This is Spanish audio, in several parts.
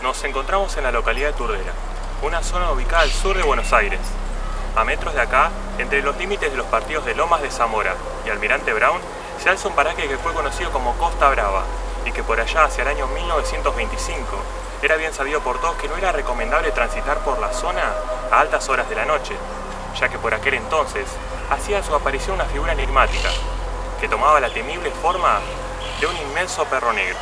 Nos encontramos en la localidad de Turdera, una zona ubicada al sur de Buenos Aires. A metros de acá, entre los límites de los partidos de Lomas de Zamora y Almirante Brown, se alza un paraje que fue conocido como Costa Brava y que por allá hacia el año 1925 era bien sabido por todos que no era recomendable transitar por la zona a altas horas de la noche, ya que por aquel entonces hacía su aparición una figura enigmática que tomaba la temible forma de un inmenso perro negro.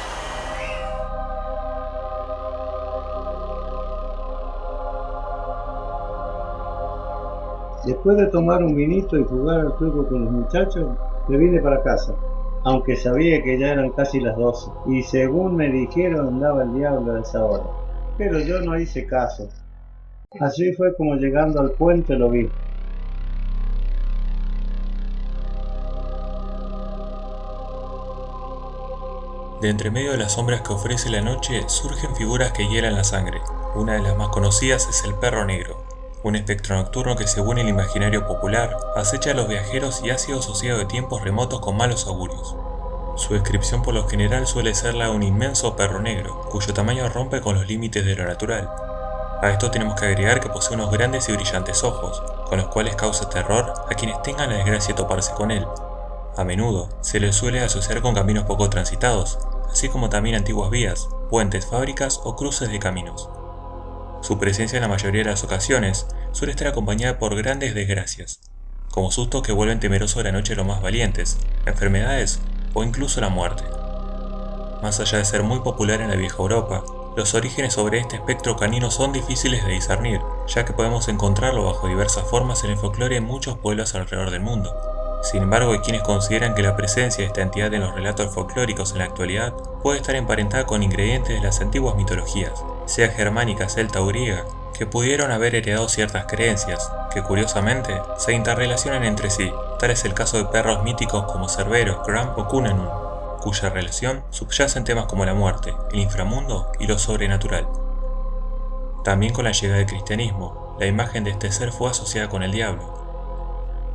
Después de tomar un vinito y jugar al truco con los muchachos, me vine para casa, aunque sabía que ya eran casi las 12, y según me dijeron andaba el diablo a esa hora. Pero yo no hice caso. Así fue como llegando al puente lo vi. De entre medio de las sombras que ofrece la noche surgen figuras que hielan la sangre. Una de las más conocidas es el perro negro, un espectro nocturno que según el imaginario popular acecha a los viajeros y ha sido asociado de tiempos remotos con malos augurios. Su descripción por lo general suele ser la de un inmenso perro negro, cuyo tamaño rompe con los límites de lo natural. A esto tenemos que agregar que posee unos grandes y brillantes ojos, con los cuales causa terror a quienes tengan la desgracia de toparse con él. A menudo se le suele asociar con caminos poco transitados, así como también antiguas vías, puentes, fábricas o cruces de caminos. Su presencia en la mayoría de las ocasiones suele estar acompañada por grandes desgracias, como sustos que vuelven temerosos de la noche a los más valientes, enfermedades o incluso la muerte. Más allá de ser muy popular en la vieja Europa, los orígenes sobre este espectro canino son difíciles de discernir, ya que podemos encontrarlo bajo diversas formas en el folclore en muchos pueblos alrededor del mundo. Sin embargo, hay quienes consideran que la presencia de esta entidad en los relatos folclóricos en la actualidad puede estar emparentada con ingredientes de las antiguas mitologías, sea germánica, celta o griega, que pudieron haber heredado ciertas creencias, que curiosamente se interrelacionan entre sí. Tal es el caso de perros míticos como Cerbero, Gram o Cunanun, cuya relación subyace en temas como la muerte, el inframundo y lo sobrenatural. También con la llegada del cristianismo, la imagen de este ser fue asociada con el diablo.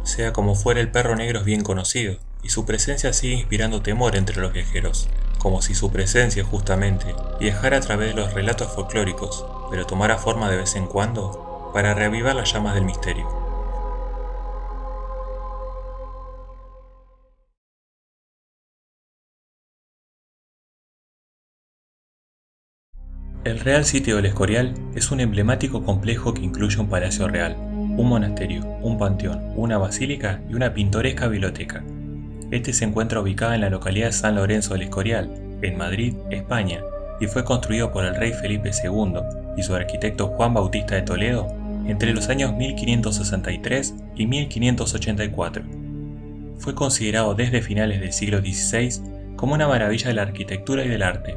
Sea como fuera, el perro negro es bien conocido, y su presencia sigue inspirando temor entre los viajeros, como si su presencia justamente viajara a través de los relatos folclóricos, pero tomara forma de vez en cuando para reavivar las llamas del misterio. El Real Sitio del Escorial es un emblemático complejo que incluye un palacio real, un monasterio, un panteón, una basílica y una pintoresca biblioteca. Este se encuentra ubicado en la localidad de San Lorenzo del Escorial, en Madrid, España, y fue construido por el rey Felipe II y su arquitecto Juan Bautista de Toledo entre los años 1563 y 1584. Fue considerado desde finales del siglo XVI como una maravilla de la arquitectura y del arte.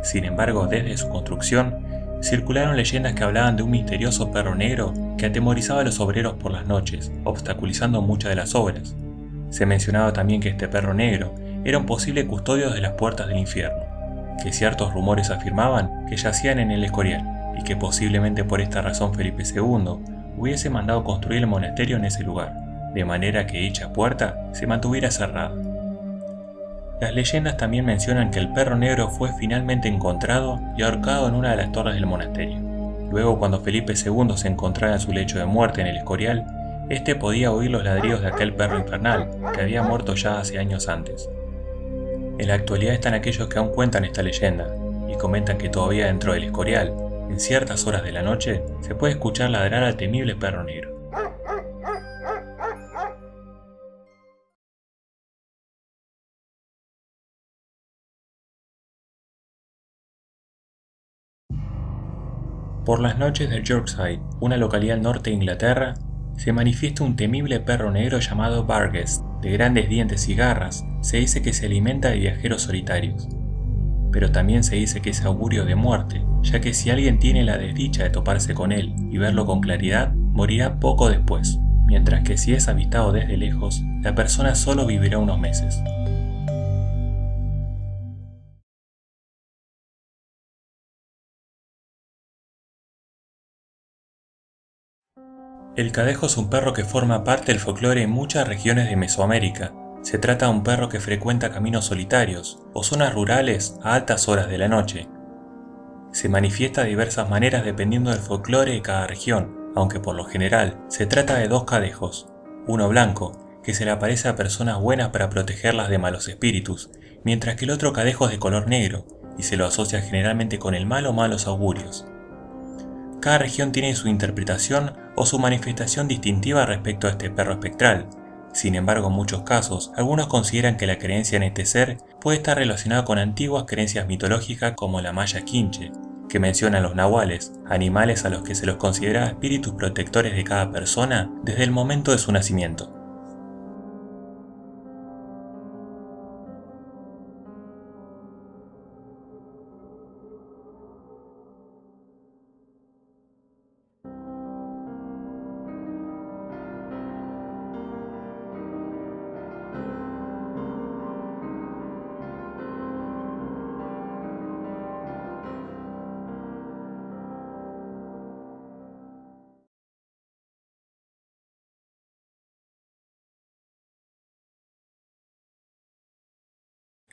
Sin embargo, desde su construcción, circularon leyendas que hablaban de un misterioso perro negro que atemorizaba a los obreros por las noches, obstaculizando muchas de las obras. Se mencionaba también que este perro negro era un posible custodio de las puertas del infierno, que ciertos rumores afirmaban que yacían en el Escorial, y que posiblemente por esta razón Felipe II hubiese mandado construir el monasterio en ese lugar, de manera que dicha puerta se mantuviera cerrada. Las leyendas también mencionan que el perro negro fue finalmente encontrado y ahorcado en una de las torres del monasterio. Luego, cuando Felipe II se encontraba en su lecho de muerte en el Escorial, este podía oír los ladridos de aquel perro infernal que había muerto ya hace años antes. En la actualidad están aquellos que aún cuentan esta leyenda y comentan que todavía dentro del Escorial, en ciertas horas de la noche, se puede escuchar ladrar al temible perro negro. Por las noches de Yorkshire, una localidad al norte de Inglaterra, se manifiesta un temible perro negro llamado Barghest, de grandes dientes y garras. Se dice que se alimenta de viajeros solitarios. Pero también se dice que es augurio de muerte, ya que si alguien tiene la desdicha de toparse con él y verlo con claridad, morirá poco después, mientras que si es avistado desde lejos, la persona solo vivirá unos meses. El cadejo es un perro que forma parte del folclore en muchas regiones de Mesoamérica. Se trata de un perro que frecuenta caminos solitarios o zonas rurales a altas horas de la noche. Se manifiesta de diversas maneras dependiendo del folclore de cada región, aunque por lo general se trata de dos cadejos, uno blanco, que se le aparece a personas buenas para protegerlas de malos espíritus, mientras que el otro cadejo es de color negro, y se lo asocia generalmente con el mal o malos augurios. Cada región tiene su interpretación o su manifestación distintiva respecto a este perro espectral. Sin embargo, en muchos casos, algunos consideran que la creencia en este ser puede estar relacionada con antiguas creencias mitológicas como la maya quinche, que mencionan los nahuales, animales a los que se los considera espíritus protectores de cada persona desde el momento de su nacimiento.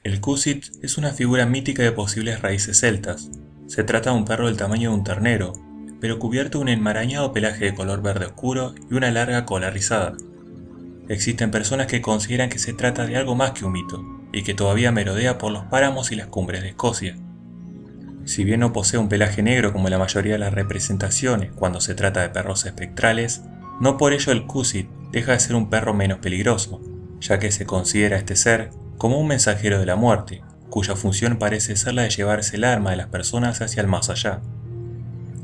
El Cusit es una figura mítica de posibles raíces celtas. Se trata de un perro del tamaño de un ternero, pero cubierto de un enmarañado pelaje de color verde oscuro y una larga cola rizada. Existen personas que consideran que se trata de algo más que un mito, y que todavía merodea por los páramos y las cumbres de Escocia. Si bien no posee un pelaje negro como la mayoría de las representaciones cuando se trata de perros espectrales, no por ello el Cusit deja de ser un perro menos peligroso, ya que se considera a este ser como un mensajero de la muerte, cuya función parece ser la de llevarse el alma de las personas hacia el más allá.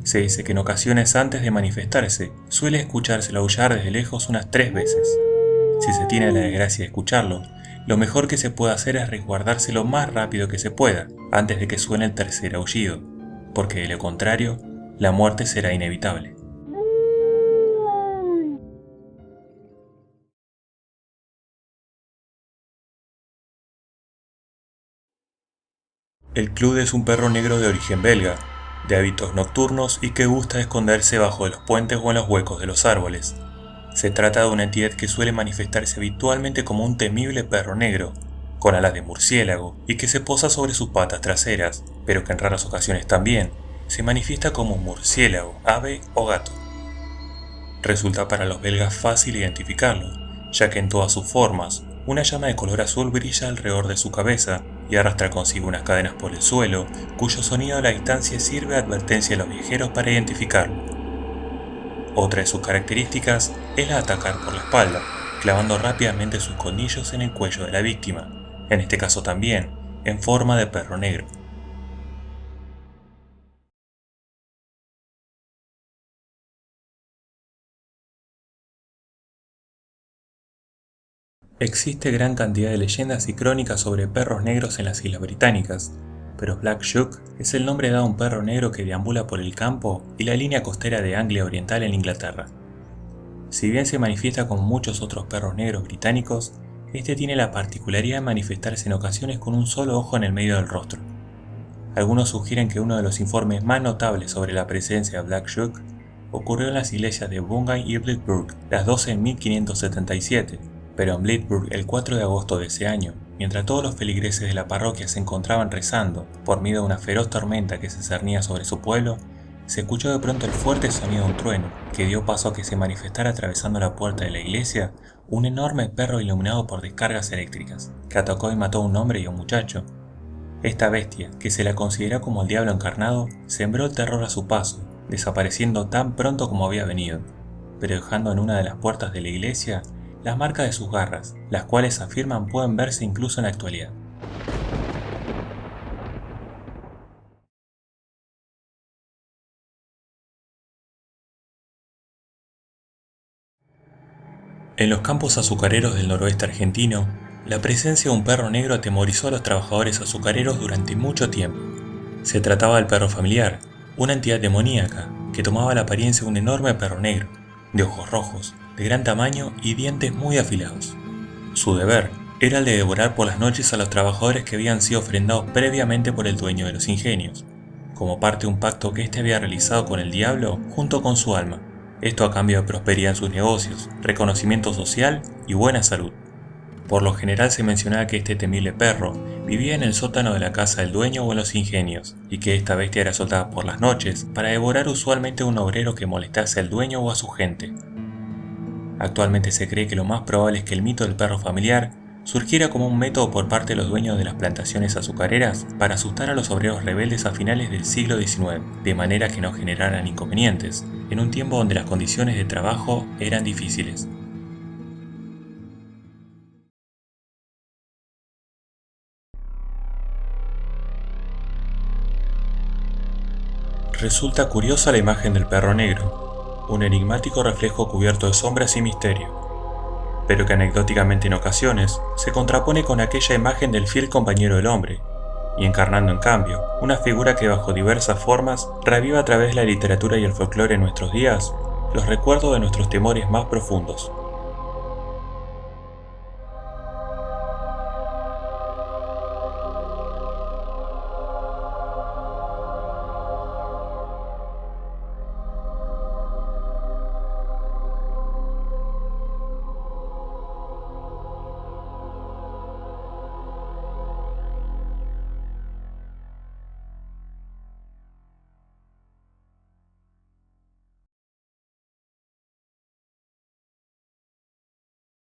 Se dice que en ocasiones antes de manifestarse, suele escuchárselo aullar desde lejos unas 3 veces. Si se tiene la desgracia de escucharlo, lo mejor que se puede hacer es resguardarse lo más rápido que se pueda, antes de que suene el tercer aullido, porque de lo contrario, la muerte será inevitable. El Clud es un perro negro de origen belga, de hábitos nocturnos y que gusta esconderse bajo de los puentes o en los huecos de los árboles. Se trata de una entidad que suele manifestarse habitualmente como un temible perro negro, con alas de murciélago y que se posa sobre sus patas traseras, pero que en raras ocasiones también se manifiesta como un murciélago, ave o gato. Resulta para los belgas fácil identificarlo, ya que en todas sus formas, una llama de color azul brilla alrededor de su cabeza y arrastra consigo unas cadenas por el suelo, cuyo sonido a la distancia sirve de advertencia a los viajeros para identificarlo. Otra de sus características es la de atacar por la espalda, clavando rápidamente sus colmillos en el cuello de la víctima, en este caso también en forma de perro negro. Existe gran cantidad de leyendas y crónicas sobre perros negros en las Islas Británicas, pero Black Shuck es el nombre dado a un perro negro que deambula por el campo y la línea costera de Anglia Oriental en Inglaterra. Si bien se manifiesta como muchos otros perros negros británicos, este tiene la particularidad de manifestarse en ocasiones con un solo ojo en el medio del rostro. Algunos sugieren que uno de los informes más notables sobre la presencia de Black Shuck ocurrió en las iglesias de Bungay y Blythburgh, las dos en 1577, pero en Blythburgh el 4 de agosto de ese año, mientras todos los feligreses de la parroquia se encontraban rezando por miedo a una feroz tormenta que se cernía sobre su pueblo, se escuchó de pronto el fuerte sonido de un trueno, que dio paso a que se manifestara atravesando la puerta de la iglesia un enorme perro iluminado por descargas eléctricas, que atacó y mató a un hombre y a un muchacho. Esta bestia, que se la considera como el diablo encarnado, sembró el terror a su paso, desapareciendo tan pronto como había venido, pero dejando en una de las puertas de la iglesia las marcas de sus garras, las cuales afirman pueden verse incluso en la actualidad. En los campos azucareros del noroeste argentino, la presencia de un perro negro atemorizó a los trabajadores azucareros durante mucho tiempo. Se trataba del perro familiar, una entidad demoníaca que tomaba la apariencia de un enorme perro negro, de ojos rojos, de gran tamaño y dientes muy afilados. Su deber era el de devorar por las noches a los trabajadores que habían sido ofrendados previamente por el dueño de los ingenios, como parte de un pacto que éste había realizado con el diablo junto con su alma, esto a cambio de prosperidad en sus negocios, reconocimiento social y buena salud. Por lo general se mencionaba que este temible perro vivía en el sótano de la casa del dueño o en los ingenios, y que esta bestia era soltada por las noches para devorar usualmente a un obrero que molestase al dueño o a su gente. Actualmente se cree que lo más probable es que el mito del perro familiar surgiera como un método por parte de los dueños de las plantaciones azucareras para asustar a los obreros rebeldes a finales del siglo XIX, de manera que no generaran inconvenientes, en un tiempo donde las condiciones de trabajo eran difíciles. Resulta curiosa la imagen del perro negro, un enigmático reflejo cubierto de sombras y misterio, pero que anecdóticamente en ocasiones se contrapone con aquella imagen del fiel compañero del hombre, y encarnando en cambio una figura que bajo diversas formas reaviva a través de la literatura y el folclore en nuestros días los recuerdos de nuestros temores más profundos.